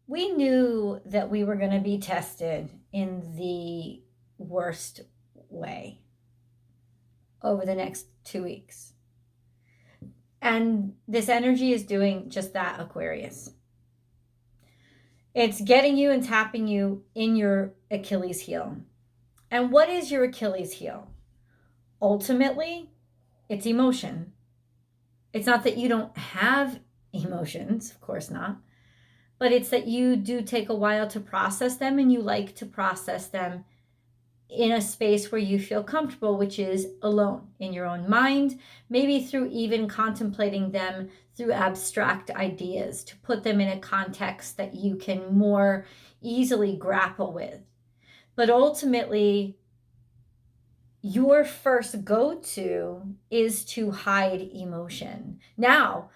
we knew that we were going to be tested in the worst way over the next 2 weeks. And this energy is doing just that, Aquarius. It's getting you and tapping you in your Achilles heel. And what is your Achilles heel? Ultimately, it's emotion. It's not that you don't have emotions, of course not, but it's that you do take a while to process them, and you like to process them in a space where you feel comfortable, which is alone in your own mind, maybe through even contemplating them through abstract ideas to put them in a context that you can more easily grapple with. But ultimately, your first go-to is to hide emotion. Now,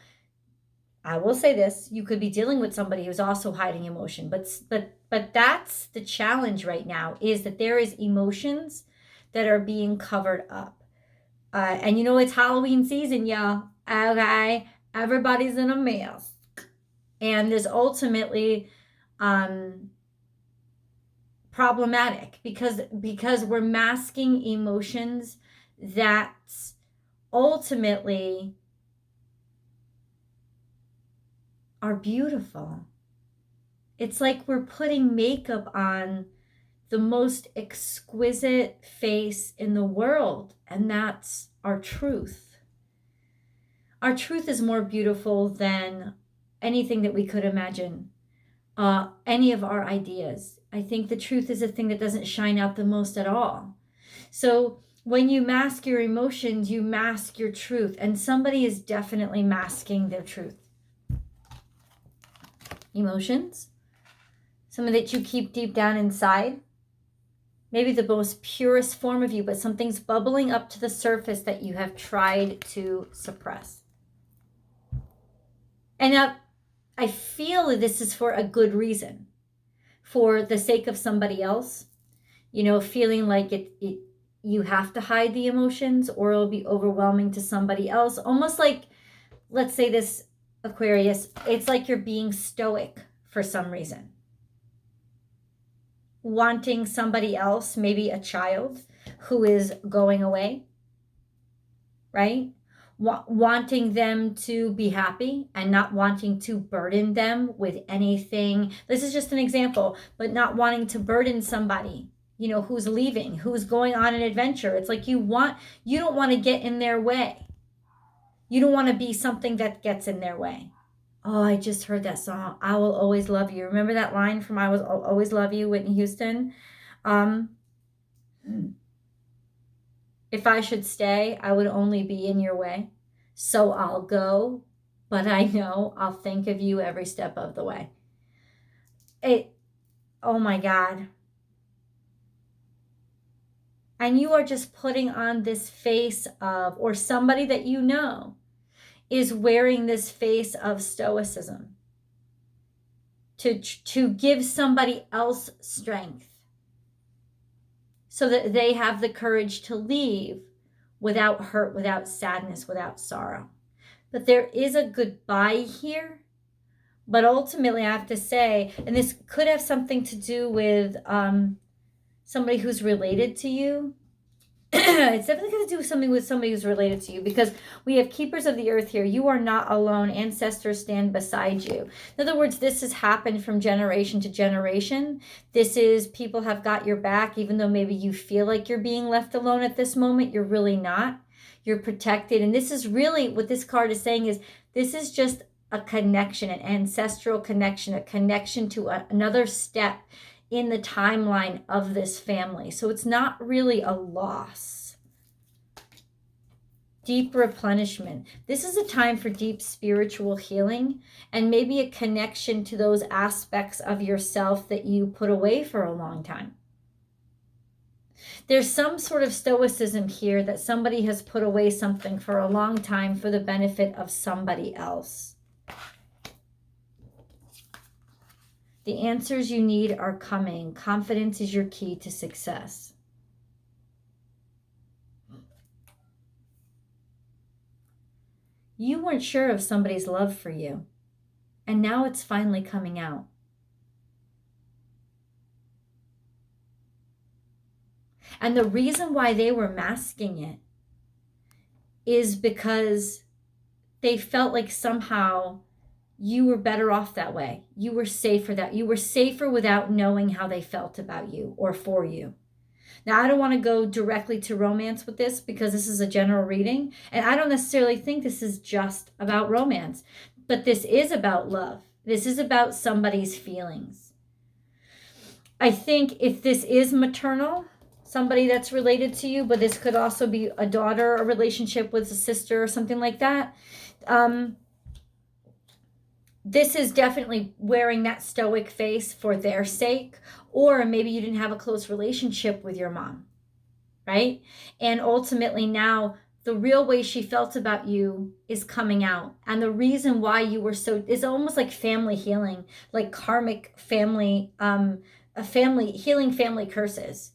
I will say this, you could be dealing with somebody who's also hiding emotion, but that's the challenge right now, is that there is emotions that are being covered up. And it's Halloween season, y'all. Okay, everybody's in a mess. And there's ultimately problematic because we're masking emotions that ultimately are beautiful. It's like we're putting makeup on the most exquisite face in the world, and that's our truth. Our truth is more beautiful than anything that we could imagine, any of our ideas. I think the truth is the thing that doesn't shine out the most at all. So when you mask your emotions, you mask your truth, and somebody is definitely masking their truth. Emotions, something that you keep deep down inside, maybe the most purest form of you, but something's bubbling up to the surface that you have tried to suppress. And now I feel that this is for a good reason, for the sake of somebody else, feeling like you have to hide the emotions or it'll be overwhelming to somebody else. Almost like, let's say this, Aquarius, it's like you're being stoic for some reason. Wanting somebody else, maybe a child who is going away, right? Wanting them to be happy and not wanting to burden them with anything. This is just an example, but not wanting to burden somebody, who's leaving, who's going on an adventure. It's like you don't want to get in their way. You don't want to be something that gets in their way. Oh, I just heard that song, I Will Always Love You. Remember that line from I Will Always Love You, Whitney Houston? If I should stay, I would only be in your way. So I'll go, but I know I'll think of you every step of the way. Oh my God. And you are just putting on this face of, or somebody that you know is wearing this face of stoicism to give somebody else strength so that they have the courage to leave without hurt, without sadness, without sorrow. But there is a goodbye here. But ultimately, I have to say, and this could have something to do with somebody who's related to you. It's definitely going to do something with somebody who's related to you, because we have keepers of the earth here. You are not alone. Ancestors stand beside you. In other words, this has happened from generation to generation. This is, people have got your back, even though maybe you feel like you're being left alone at this moment. You're really not. You're protected. And this is really what this card is saying, is this is just a connection, an ancestral connection, a connection to another step in the timeline of this family. So it's not really a loss. Deep replenishment. This is a time for deep spiritual healing and maybe a connection to those aspects of yourself that you put away for a long time. There's some sort of stoicism here that somebody has put away something for a long time for the benefit of somebody else. The answers you need are coming. Confidence is your key to success. You weren't sure of somebody's love for you, and now it's finally coming out. And the reason why they were masking it is because they felt like somehow you were better off that way. You were safer that you were safer without knowing how they felt about you or for you. Now, I don't want to go directly to romance with this because this is a general reading, and I don't necessarily think this is just about romance, but this is about love. This is about somebody's feelings. I think if this is maternal, somebody that's related to you, but this could also be a daughter, a relationship with a sister or something like that. This is definitely wearing that stoic face for their sake, or maybe you didn't have a close relationship with your mom, right? And ultimately now the real way she felt about you is coming out. And the reason why you were so, is almost like family healing, like karmic family, healing family curses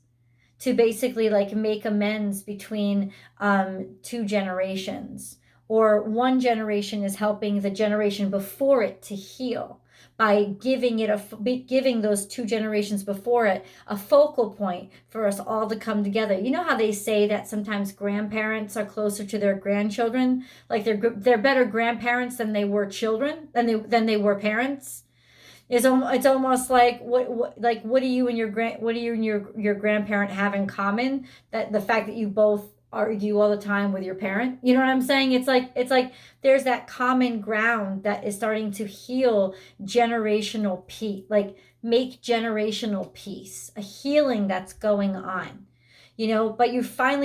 to basically like make amends between two generations. Or one generation is helping the generation before it to heal by giving those two generations before it a focal point for us all to come together. You know how they say that sometimes grandparents are closer to their grandchildren, like they're better grandparents than they were children, than they were parents. It's almost like what do you and your grandparent have in common? That the fact that you both argue all the time with your parent. You know what I'm saying? It's like there's that common ground that is starting to heal generational peace, like make generational peace, a healing that's going on. You know, but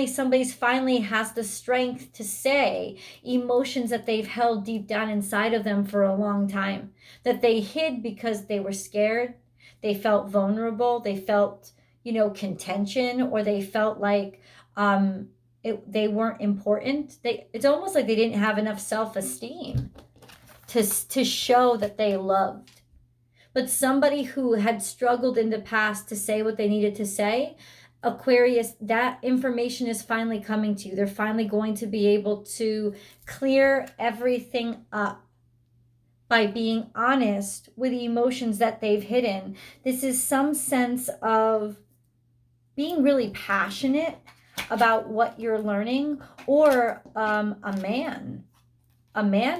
somebody's finally has the strength to say emotions that they've held deep down inside of them for a long time, that they hid because they were scared, they felt vulnerable, they felt, contention, or they felt like they weren't important. It's almost like they didn't have enough self-esteem to show that they loved. But somebody who had struggled in the past to say what they needed to say, Aquarius, that information is finally coming to you. They're finally going to be able to clear everything up by being honest with the emotions that they've hidden. This is some sense of being really passionate about what you're learning, or a man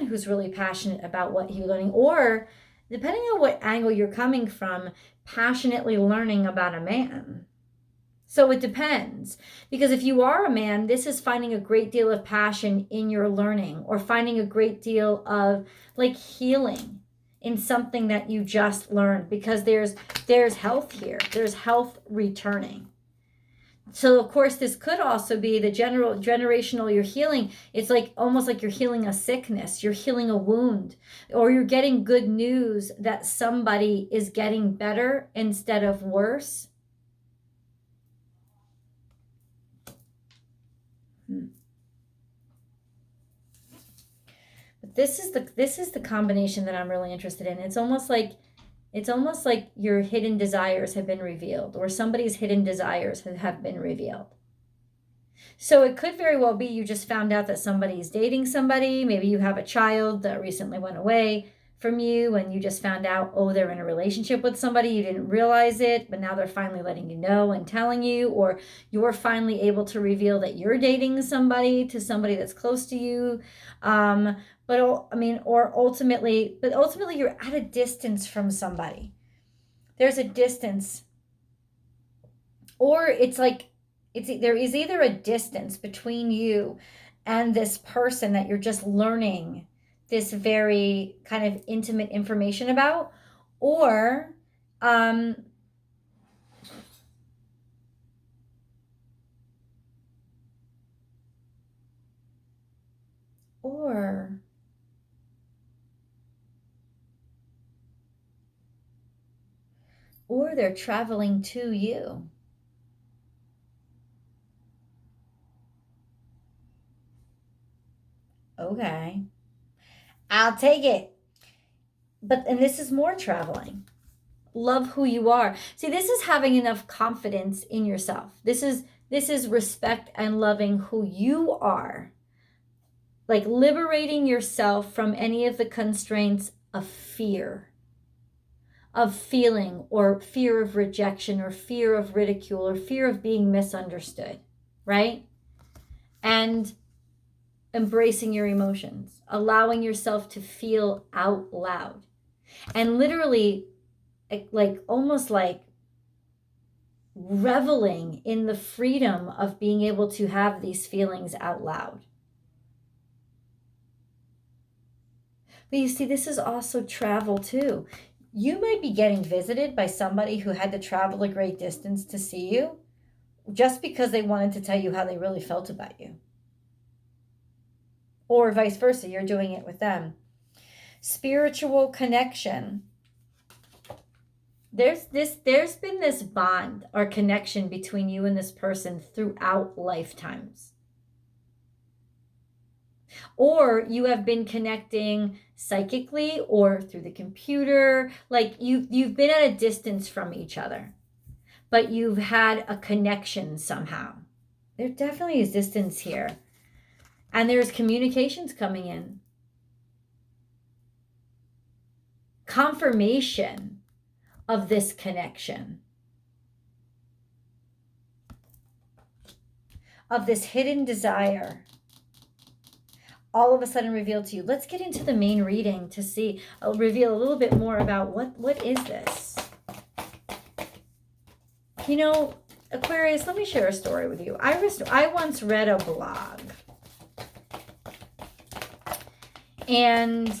who's really passionate about what you're learning, or depending on what angle you're coming from, passionately learning about a man. So it depends, because if you are a man, this is finding a great deal of passion in your learning, or finding a great deal of like healing in something that you just learned, because there's health here. There's health returning. So of course this could also be the generational you're healing. It's like almost like you're healing a sickness, you're healing a wound, or you're getting good news that somebody is getting better instead of worse. But this is the combination that I'm really interested in. It's almost like your hidden desires have been revealed, or somebody's hidden desires have been revealed. So it could very well be you just found out that somebody's dating somebody. Maybe you have a child that recently went away from you, and you just found out, they're in a relationship with somebody. You didn't realize it, but now they're finally letting you know and telling you, or you're finally able to reveal that you're dating somebody that's close to you. Ultimately you're at a distance from somebody. There's a distance, or there is either a distance between you and this person that you're just learning this very kind of intimate information about, or they're traveling to you. Okay, I'll take it. And this is more traveling. Love who you are. See, this is having enough confidence in yourself. This is respect and loving who you are. Like liberating yourself from any of the constraints of fear, of feeling, or fear of rejection, or fear of ridicule, or fear of being misunderstood, right? And embracing your emotions, allowing yourself to feel out loud, and literally, like almost like reveling in the freedom of being able to have these feelings out loud. But you see, this is also travel too. You might be getting visited by somebody who had to travel a great distance to see you just because they wanted to tell you how they really felt about you. Or vice versa, you're doing it with them. Spiritual connection. There's been this bond or connection between you and this person throughout lifetimes. Or you have been connecting psychically or through the computer. Like you've been at a distance from each other, but you've had a connection somehow. There definitely is distance here. And there's communications coming in. Confirmation of this connection. Of this hidden desire. All of a sudden revealed to you. Let's get into the main reading to see. I'll reveal a little bit more about what is this. You know, Aquarius, let me share a story with you. I once read a blog. And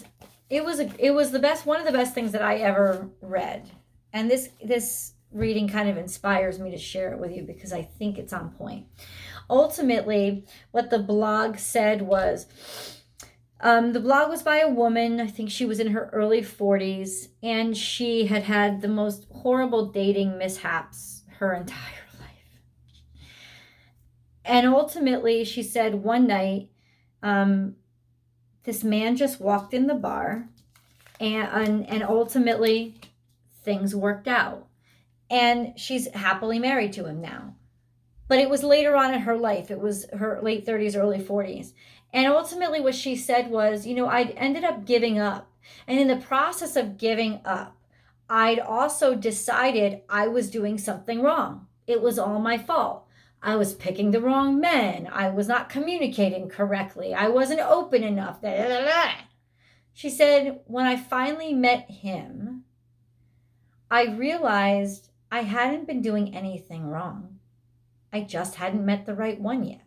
it was the best, one of the best things that I ever read. And this reading kind of inspires me to share it with you because I think it's on point. Ultimately, what the blog said was, the blog was by a woman. I think she was in her early 40s, and she had had the most horrible dating mishaps her entire life. And ultimately, she said one night, this man just walked in the bar, and ultimately things worked out. And she's happily married to him now. But it was later on in her life. It was her late 30s, early 40s. And ultimately what she said was, you know, I'd ended up giving up. And in the process of giving up, I'd also decided I was doing something wrong. It was all my fault. I was picking the wrong men. I was not communicating correctly. I wasn't open enough. She said, when I finally met him, I realized I hadn't been doing anything wrong. I just hadn't met the right one yet.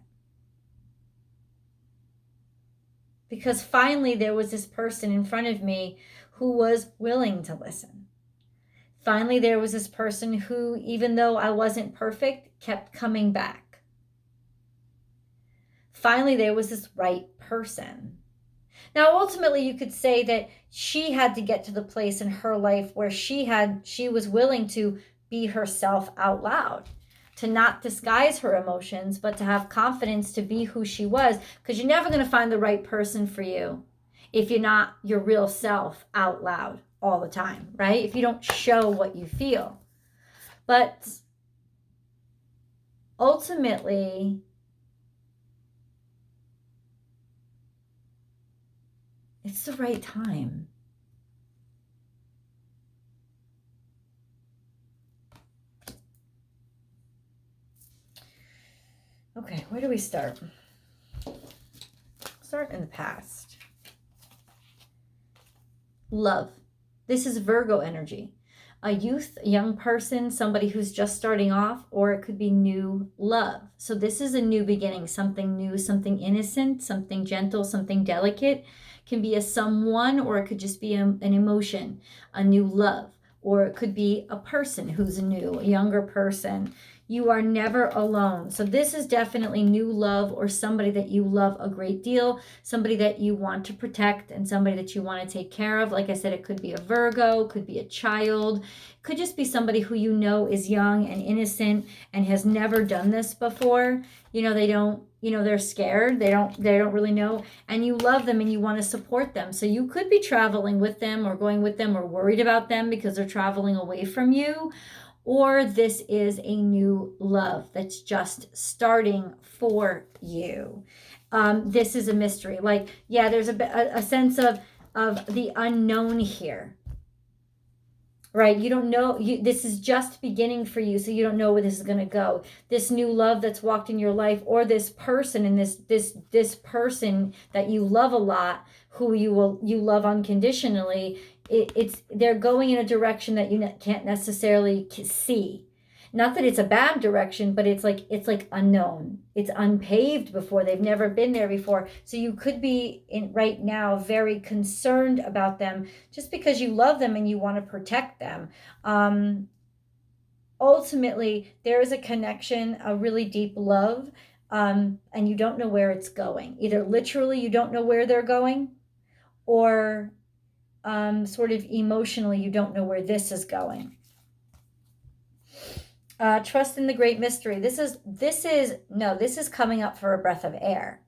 Because finally there was this person in front of me who was willing to listen. Finally there was this person who, even though I wasn't perfect, kept coming back. Finally there was this right person. Now ultimately you could say that she had to get to the place in her life where she was willing to be herself out loud. To not disguise her emotions, but to have confidence to be who she was. Because you're never going to find the right person for you if you're not your real self out loud all the time, right? If you don't show what you feel. But ultimately, it's the right time. Okay, where do we start? Start in the past. Love. This is Virgo energy. A youth, a young person, somebody who's just starting off, or it could be new love. So this is a new beginning, something new, something innocent, something gentle, something delicate. It can be a someone, or it could just be an emotion, a new love. Or it could be a person who's new, a younger person. You are never alone. So this is definitely new love, or somebody that you love a great deal, somebody that you want to protect, and somebody that you want to take care of. Like I said, it could be a Virgo, could be a child, could just be somebody who you know is young and innocent and has never done this before. You know, they don't, you know, they're scared. They don't really know, and you love them and you want to support them. So you could be traveling with them or going with them or worried about them because they're traveling away from you. Or this is a new love that's just starting for you. This is a mystery. Like, yeah, there's a sense of the unknown here. right? You don't know, this is just beginning for you, so you don't know where this is going to go. This new love that's walked in your life, or this person, and this person that you love a lot, who you love unconditionally, they're going in a direction that you can't necessarily see. Not that it's a bad direction, but it's like unknown. It's unpaved before. They've never been there before. So you could be right now very concerned about them just because you love them and you want to protect them. Ultimately, there is a connection, a really deep love, and you don't know where it's going. Either literally you don't know where they're going, or sort of emotionally you don't know where this is going. Trust in the great mystery. This is coming up for a breath of air.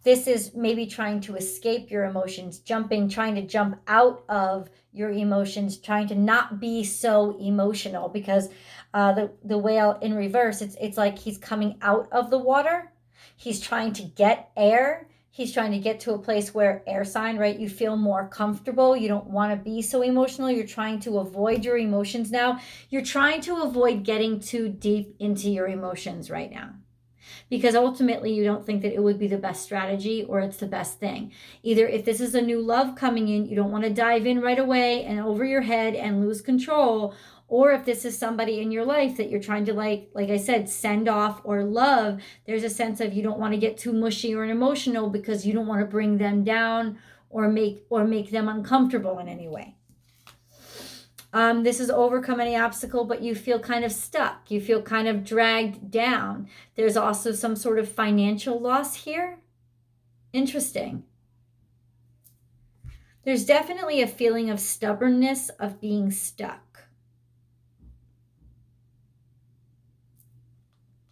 This is maybe trying to escape your emotions, trying to jump out of your emotions, trying to not be so emotional, because the whale in reverse, it's like he's coming out of the water. He's trying to get air. He's trying to get to a place where, air sign, right? You feel more comfortable. You don't want to be so emotional. You're trying to avoid your emotions now. You're trying to avoid getting too deep into your emotions right now, because ultimately you don't think that it would be the best strategy or it's the best thing. Either if this is a new love coming in, you don't want to dive in right away and over your head and lose control. Or if this is somebody in your life that you're trying to, like I said, send off or love, there's a sense of you don't want to get too mushy or emotional because you don't want to bring them down or make them uncomfortable in any way. This is overcome any obstacle, but you feel kind of stuck. You feel kind of dragged down. There's also some sort of financial loss here. Interesting. There's definitely a feeling of stubbornness, of being stuck.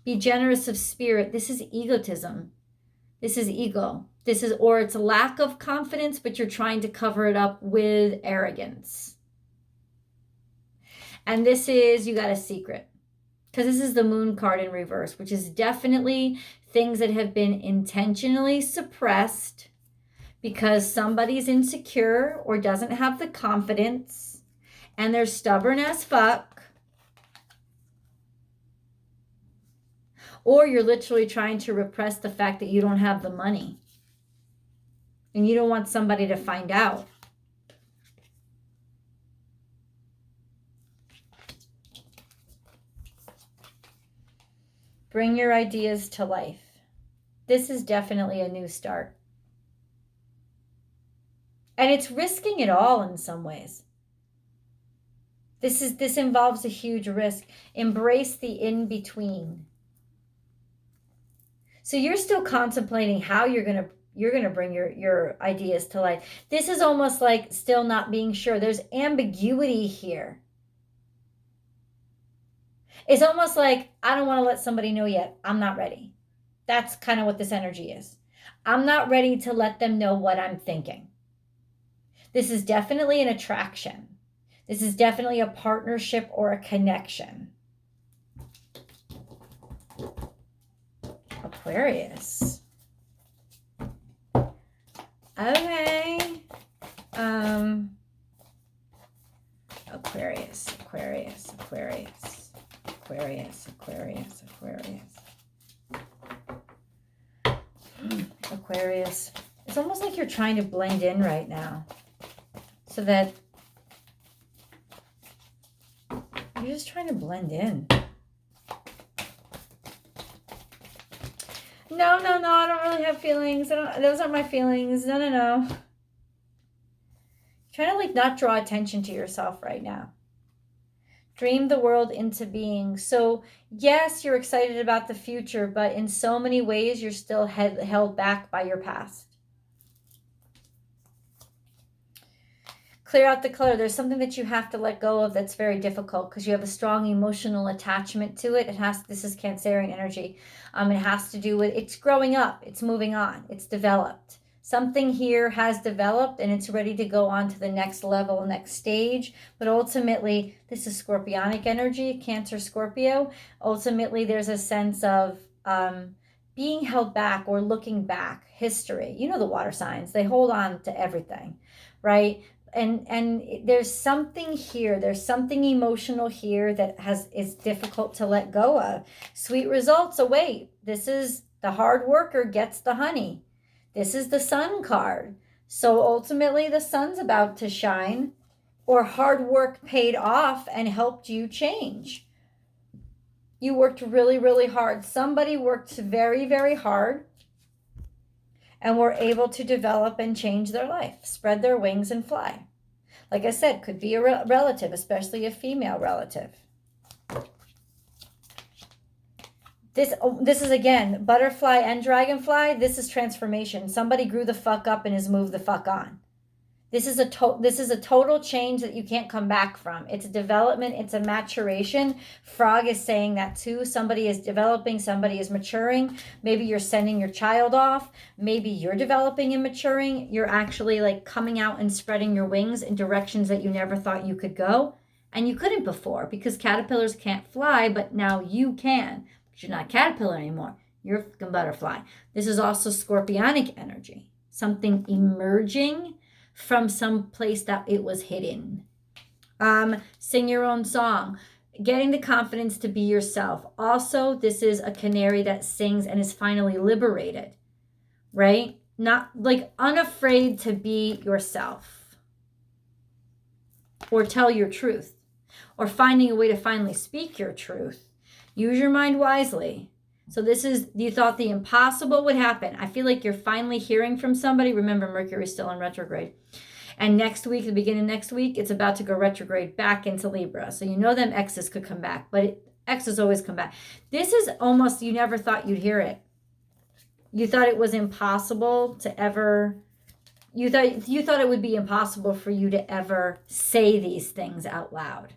Be generous of spirit. This is egotism. This is ego. Or it's a lack of confidence, but you're trying to cover it up with arrogance. And this is, you got a secret. Because this is the moon card in reverse, which is definitely things that have been intentionally suppressed because somebody's insecure or doesn't have the confidence and they're stubborn as fuck. Or you're literally trying to repress the fact that you don't have the money and you don't want somebody to find out. Bring your ideas to life. This is definitely a new start. And it's risking it all in some ways. This involves a huge risk. Embrace the in-between. So you're still contemplating how you're gonna bring your ideas to life. This is almost like still not being sure. There's ambiguity here. It's almost like, I don't want to let somebody know yet. I'm not ready. That's kind of what this energy is. I'm not ready to let them know what I'm thinking. This is definitely an attraction. This is definitely a partnership or a connection. Aquarius. Okay. Aquarius. Aquarius. It's almost like you're trying to blend in right now. So that you're just trying to blend in. No, I don't really have feelings. Those aren't my feelings. No. Trying to like not draw attention to yourself right now. Dream the world into being. So yes, you're excited about the future, but in so many ways, you're still held back by your past. Clear out the clutter. There's something that you have to let go of that's very difficult because you have a strong emotional attachment to it. This is Cancerian energy. It has to do with, it's growing up, it's moving on, it's developed. Something here has developed and it's ready to go on to the next level, next stage. But ultimately, this is Scorpionic energy, Cancer, Scorpio. Ultimately, there's a sense of being held back or looking back, history. You know the water signs, they hold on to everything, right? and there's something here. There's something emotional here that is difficult to let go of. Sweet results await. This is the hard worker gets the honey. This is the sun card. So ultimately the sun's about to shine, or hard work paid off and helped you change. You worked really, really hard. Somebody worked very, very hard and were able to develop and change their life, spread their wings and fly. Like I said, could be a relative, especially a female relative. This is, again, butterfly and dragonfly. This is transformation. Somebody grew the fuck up and has moved the fuck on. This is a total change that you can't come back from. It's a development. It's a maturation. Frog is saying that too. Somebody is developing. Somebody is maturing. Maybe you're sending your child off. Maybe you're developing and maturing. You're actually like coming out and spreading your wings in directions that you never thought you could go. And you couldn't before because caterpillars can't fly, but now you can. Because you're not a caterpillar anymore. You're a fucking butterfly. This is also scorpionic energy. Something emerging from some place that it was hidden. Sing your own song. Getting the confidence to be yourself. Also, this is a canary that sings and is finally liberated, right? Not like unafraid to be yourself or tell your truth or finding a way to finally speak your truth. Use your mind wisely. So this is, you thought the impossible would happen. I feel like you're finally hearing from somebody. Remember, Mercury's still in retrograde. And next week, the beginning of next week, it's about to go retrograde back into Libra. So you know them exes could come back, but exes always come back. This is almost, you never thought you'd hear it. You thought it was impossible to ever, you thought it would be impossible for you to ever say these things out loud.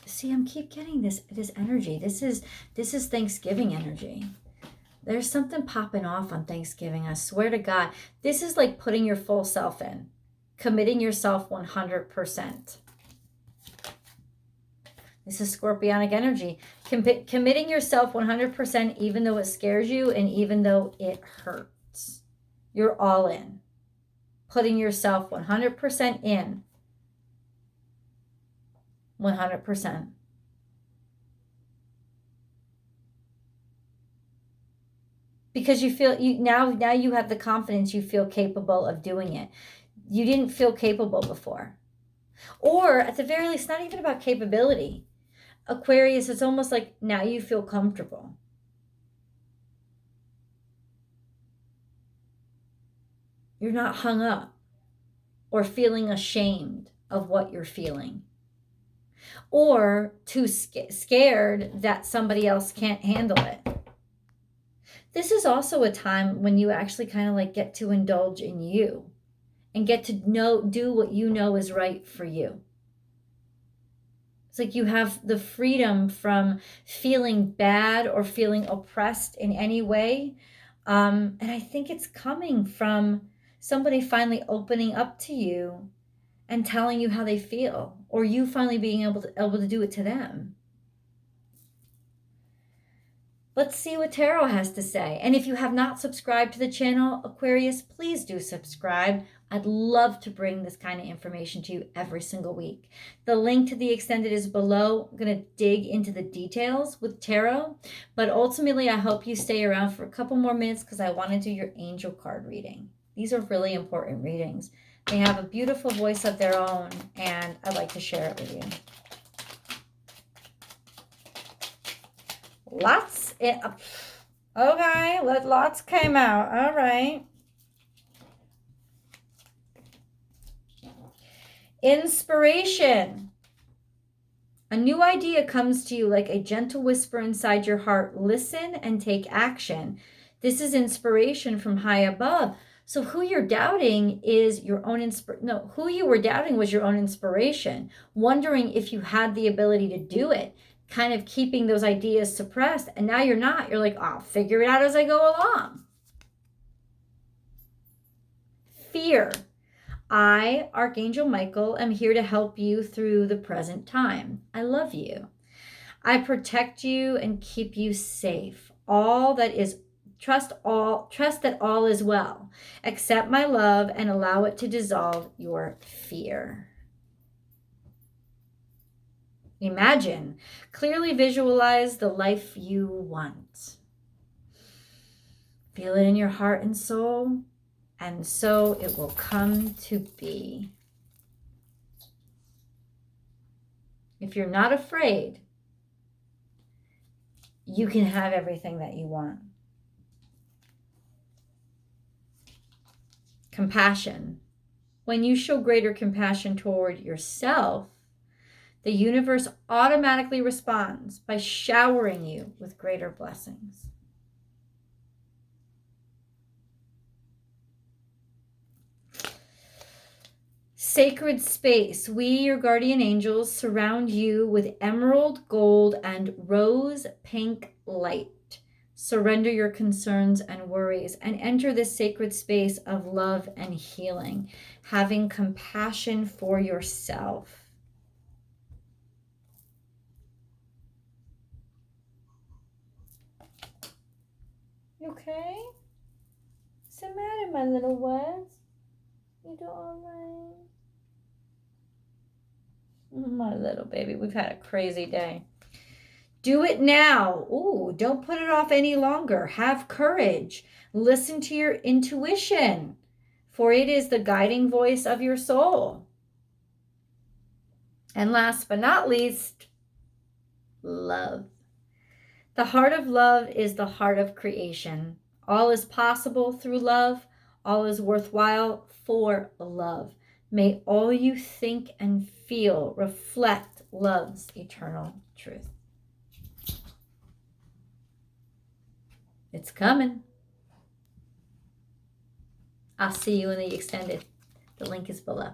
See, I'm keep getting this energy. This is Thanksgiving energy. There's something popping off on Thanksgiving. I swear to God, this is like putting your full self in, committing yourself 100%. This is scorpionic energy. Committing yourself 100% even though it scares you and even though it hurts. You're all in. Putting yourself 100% in. 100%. Because you feel now you have the confidence, you feel capable of doing it. You didn't feel capable before. Or at the very least, not even about capability. Aquarius, it's almost like now you feel comfortable. You're not hung up or feeling ashamed of what you're feeling. Or too scared that somebody else can't handle it. This is also a time when you actually kind of like get to indulge in you and get to do what you know is right for you. It's like you have the freedom from feeling bad or feeling oppressed in any way. And I think it's coming from somebody finally opening up to you and telling you how they feel, or you finally being able to do it to them. Let's see what Tarot has to say. And if you have not subscribed to the channel, Aquarius, please do subscribe. I'd love to bring this kind of information to you every single week. The link to the extended is below. I'm going to dig into the details with Tarot. But ultimately, I hope you stay around for a couple more minutes because I want to do your angel card reading. These are really important readings. They have a beautiful voice of their own, and I'd like to share it with you. Okay, lots came out. All right. Inspiration. A new idea comes to you like a gentle whisper inside your heart. Listen and take action. This is inspiration from high above. So who you're doubting is your own who you were doubting was your own inspiration, wondering if you had the ability to do it, kind of keeping those ideas suppressed. And now you're not. You're like, I'll figure it out as I go along. Fear. I, Archangel Michael, am here to help you through the present time. I love you. I protect you and keep you safe. All that is Trust that all is well. Accept my love and allow it to dissolve your fear. Imagine, clearly visualize the life you want. Feel it in your heart and soul, and so it will come to be. If you're not afraid, you can have everything that you want. Compassion. When you show greater compassion toward yourself, the universe automatically responds by showering you with greater blessings. Sacred space. We, your guardian angels, surround you with emerald, gold, and rose pink light. Surrender your concerns and worries and enter this sacred space of love and healing, having compassion for yourself. You okay? What's the matter, my little ones? You doing all right? My little baby, we've had a crazy day. Do it now. Ooh, don't put it off any longer. Have courage. Listen to your intuition, for it is the guiding voice of your soul. And last but not least, love. The heart of love is the heart of creation. All is possible through love. All is worthwhile for love. May all you think and feel reflect love's eternal truth. It's coming. I'll see you in the extended. The link is below.